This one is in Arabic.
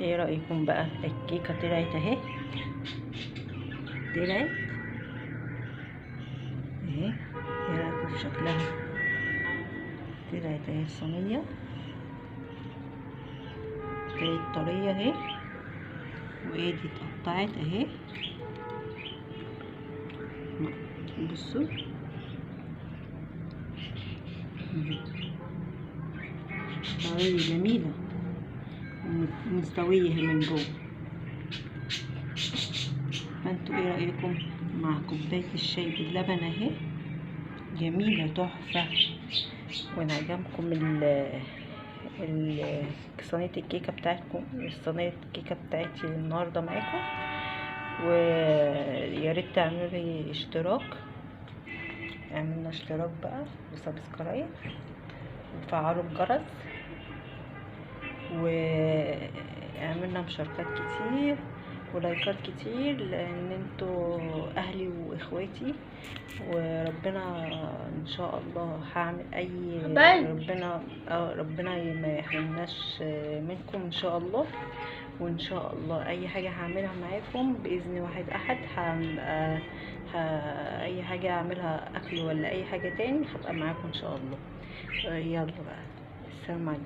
ايه رأيكم بقى؟ الكيكة طلعت اهي، طلعت اهي. ايه رأيكم في شكلها؟ طلعت اهي الصينية، طلعت طرية اهي، وايه دي اتقطعت اهي. بصوا طرية جميلة مستوية من جوه. فانتوا ايه رأيكم مع كوباية الشاي باللبن اهي؟ جميلة تحفة. وان عجبكم صينية الكيكة بتاعتكم، صينية الكيكة بتاعتي النهاردة معاكم، ويا ريت تعملوا لي اشتراك، اعملنا اشتراك بقى وسبسكرايب وتفعلوا الجرس، وعملنا مشاركات كتير ولايكات كتير، لان انتوا اهلي واخواتي. وربنا ان شاء الله هعمل ربنا ما يحرمناش منكم ان شاء الله. وان شاء الله اي حاجه هعملها معاكم باذن واحد احد، اي حاجه اعملها اكل ولا اي حاجه تاني هبقى معاكم ان شاء الله. يلا بقى، السلام عليكم.